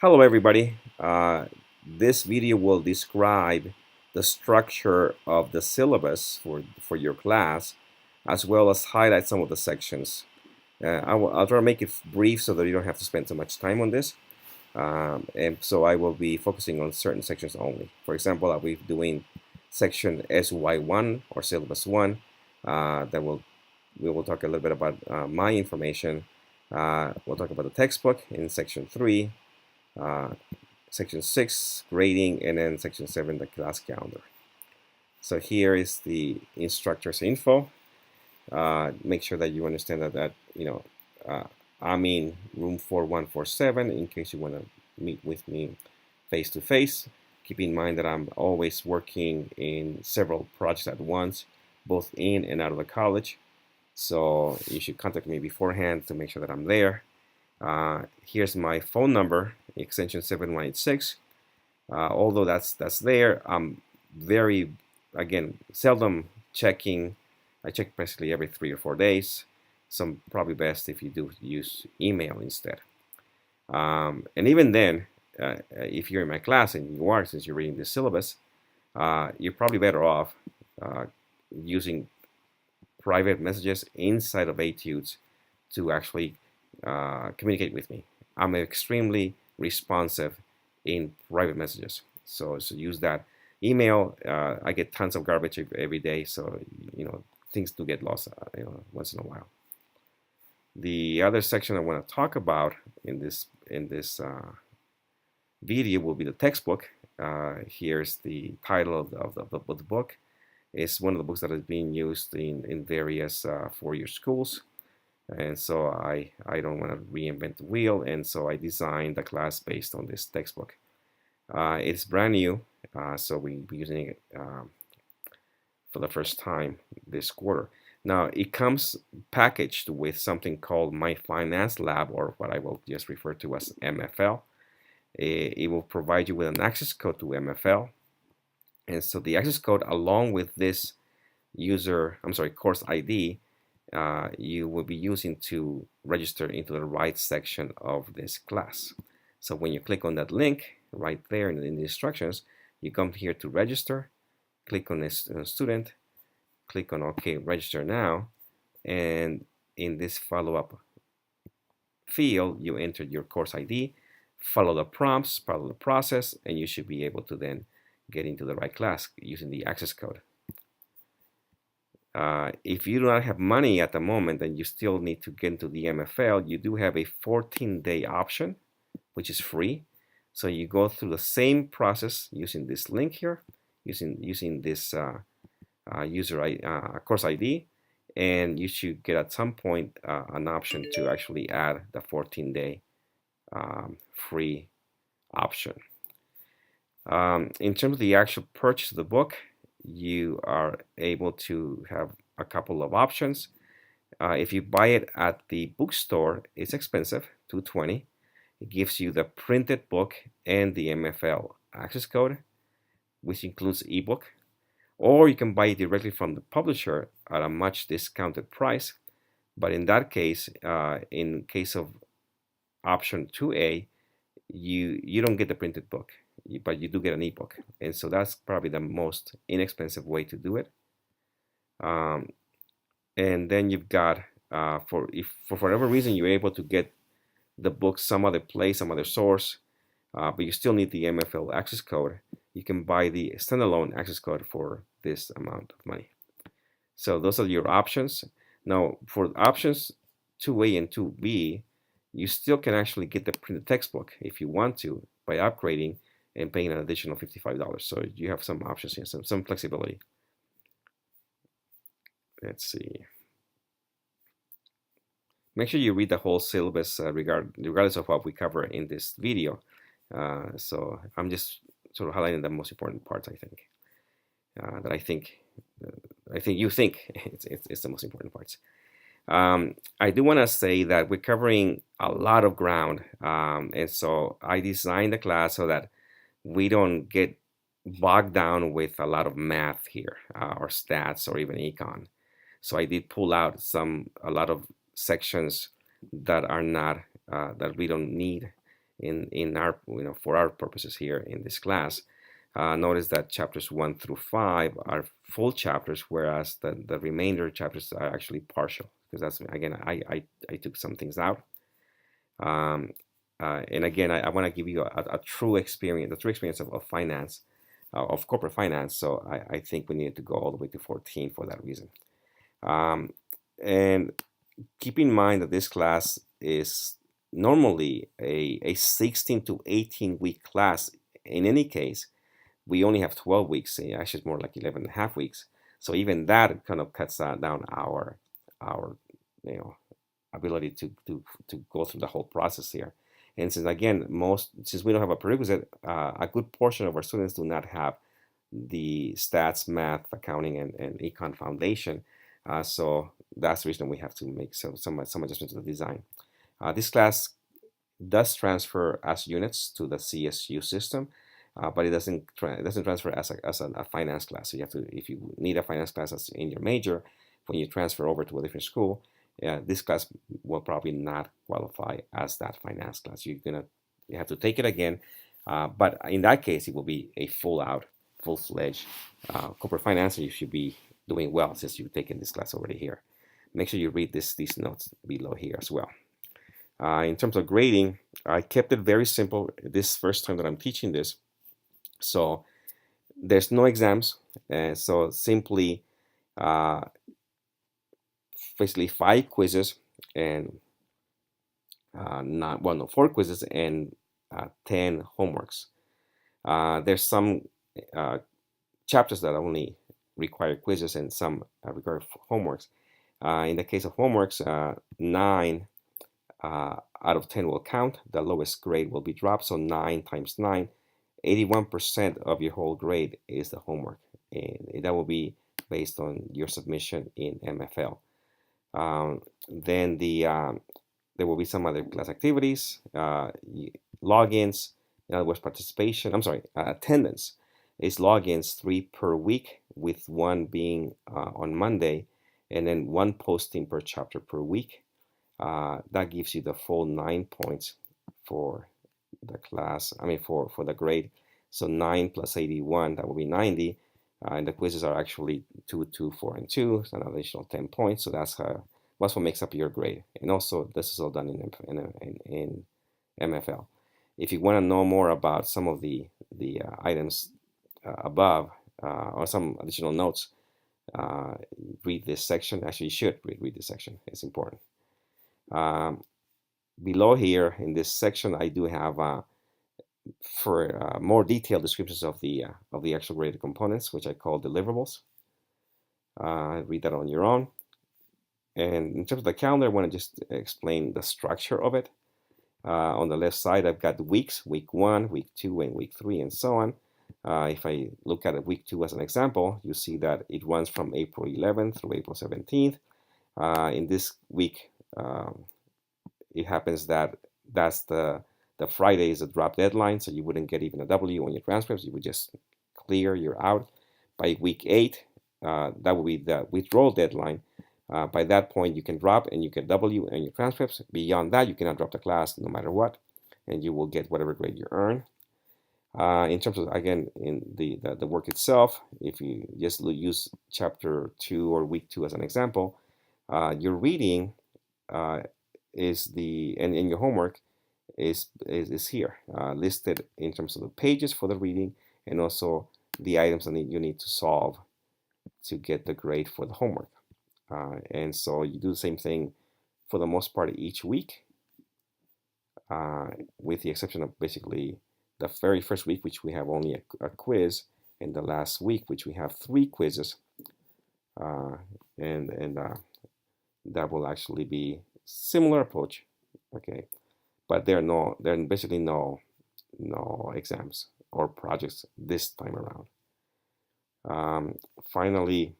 Hello everybody. This video will describe the structure of the syllabus for your class, as well as highlight some of the sections. I'll try to make it brief so that you don't have to spend so much time on this. And so I will be focusing on certain sections only. For example, I'll be doing section SY1 or syllabus 1. We will talk a little bit about my information. We'll talk about the textbook in section 3. Uh, Section 6, grading, and then Section 7, the class calendar. So here is the instructor's info. Make sure that you understand that I'm in room 4147 in case you want to meet with me face to face. Keep in mind that I'm always working in several projects at once, both in and out of the college. So you should contact me beforehand to make sure that I'm there. Here's my phone number, extension 7186. Although that's there, I'm very, again, seldom checking. I check basically every 3 or 4 days. So probably best if you do use email instead. And even then, if you're in my class, and you are since you're reading the syllabus, you're probably better off using private messages inside of Etudes to actually communicate with me. I'm extremely responsive in private messages, so use that. Email, I get tons of garbage every day, so things do get lost once in a while. The other section I want to talk about in this video will be the textbook. Here's the title of the book. It's one of the books that is being used in various four-year schools. And so I don't want to reinvent the wheel, and so I designed the class based on this textbook. It's brand new, so we'll be using it for the first time this quarter. Now, it comes packaged with something called My Finance Lab, or what I will just refer to as MFL. It will provide you with an access code to MFL. And so the access code, along with this course ID, you will be using to register into the right section of this class. So when you click on that link right there in the instructions, you come here to register, click on this student, click on OK, register now, and in this follow-up field, you enter your course ID, follow the prompts, follow the process, and you should be able to then get into the right class using the access code. If you do not have money at the moment and you still need to get into the MFL, you do have a 14-day option, which is free. So you go through the same process using this link here, using this course ID, and you should get at some point an option to actually add the 14-day free option. In terms of the actual purchase of the book, you are able to have a couple of options. If you buy it at the bookstore, it's expensive, $220. It gives you the printed book and the MFL access code, which includes ebook. Or you can buy it directly from the publisher at a much discounted price. But in that case, in case of option 2A, you don't get the printed book, but you do get an ebook, and so that's probably the most inexpensive way to do it. And then you've got if for whatever reason you're able to get the book some other place, some other source, but you still need the MFL access code, you can buy the standalone access code for this amount of money. So those are your options. Now for options 2A and 2B, you still can actually get the printed textbook if you want to by upgrading and paying an additional $55. So you have some options here, some flexibility. Let's see. Make sure you read the whole syllabus regardless of what we cover in this video. So I'm just sort of highlighting the most important parts, I think, that I think you think it's the most important parts. I do want to say that we're covering a lot of ground, and so I designed the class so that we don't get bogged down with a lot of math here, or stats, or even econ. So I did pull out a lot of sections that are not that we don't need, in our, for our purposes here in this class. Notice that chapters 1 through 5 are full chapters, whereas the remainder chapters are actually partial, because that's, again, I took some things out. And again, I want to give you a true experience, the true experience of finance, of corporate finance. So I think we need to go all the way to 14 for that reason. And keep in mind that this class is normally a 16 to 18 week class. In any case, we only have 12 weeks. Actually, it's more like 11 and a half weeks. So even that kind of cuts down our ability to go through the whole process here. And since, again, since we don't have a prerequisite, a good portion of our students do not have the stats, math, accounting, and econ foundation. So that's the reason we have to make some adjustments to the design. This class does transfer as units to the CSU system, but it doesn't transfer as a finance class. So you have to, if you need a finance class as in your major, when you transfer over to a different school, this class will probably not qualify as that finance class. You have to take it again, but in that case, it will be a full-fledged corporate finance, and you should be doing well since you've taken this class already here. Make sure you read these notes below here as well. In terms of grading, I kept it very simple this first time that I'm teaching this. So there's no exams, and so simply basically 5 quizzes and 4 quizzes and 10 homeworks. There's some chapters that only require quizzes and some require homeworks. In the case of homeworks, 9 out of 10 will count. The lowest grade will be dropped. So 9 times 9, 81% of your whole grade is the homework. And that will be based on your submission in MFL. Then there will be some other class activities, logins, in other words, attendance is logins 3 per week, with 1 being on Monday, and then 1 posting per chapter per week. That gives you the full 9 points for the class, for the grade. So 9 plus 81, that will be 90. And the quizzes are actually 2, 2, 4, and 2, so an additional 10 points. So that's what makes up your grade. And also, this is all done in MFL. If you want to know more about some of the items above, or some additional notes, read this section. Actually, you should read this section. It's important. Below here in this section, I do have for more detailed descriptions of the actual graded components, which I call deliverables. Read that on your own. And in terms of the calendar, I want to just explain the structure of it. On the left side, I've got the weeks: week 1, week 2, and week 3, and so on. If I look at week 2 as an example, you see that it runs from April 11th through April 17th. In this week, it happens that that's the Friday is a drop deadline, so you wouldn't get even a W on your transcripts. You would just clear, you're out. By week 8, that will be the withdrawal deadline. By that point, you can drop and you get W on your transcripts. Beyond that, you cannot drop the class no matter what, and you will get whatever grade you earn. In terms of, again, in the work itself, if you just use chapter 2 or week 2 as an example, your reading is and your homework is here listed in terms of the pages for the reading, and also the items that you need to solve to get the grade for the homework. And so you do the same thing for the most part each week, with the exception of basically the very first week, which we have only a quiz, and the last week, which we have 3 quizzes, and that will actually be similar approach, okay? But there are basically no exams or projects this time around. Finally,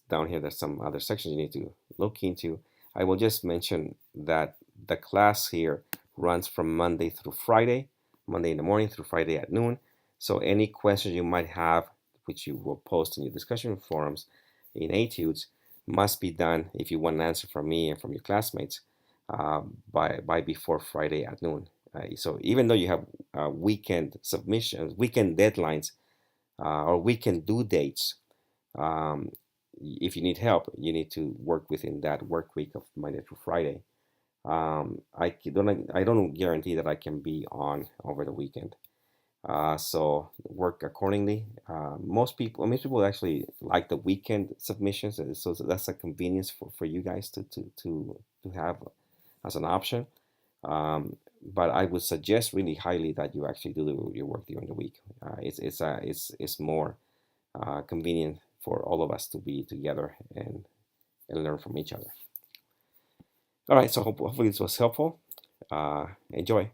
down here, there's some other sections you need to look into. I will just mention that the class here runs from Monday through Friday, Monday in the morning through Friday at noon. So any questions you might have, which you will post in your discussion forums in Etudes, must be done, if you want an answer from me and from your classmates, by before Friday at noon. So even though you have weekend submissions, weekend deadlines, or weekend due dates, um, if you need help, you need to work within that work week of Monday through Friday. I don't guarantee that I can be on over the weekend. So work accordingly. Most people actually like the weekend submissions, and so that's a convenience for you guys to have as an option. But I would suggest really highly that you actually do your work during the week. It's more convenient for all of us to be together and learn from each other. All right, so hopefully this was helpful. Enjoy.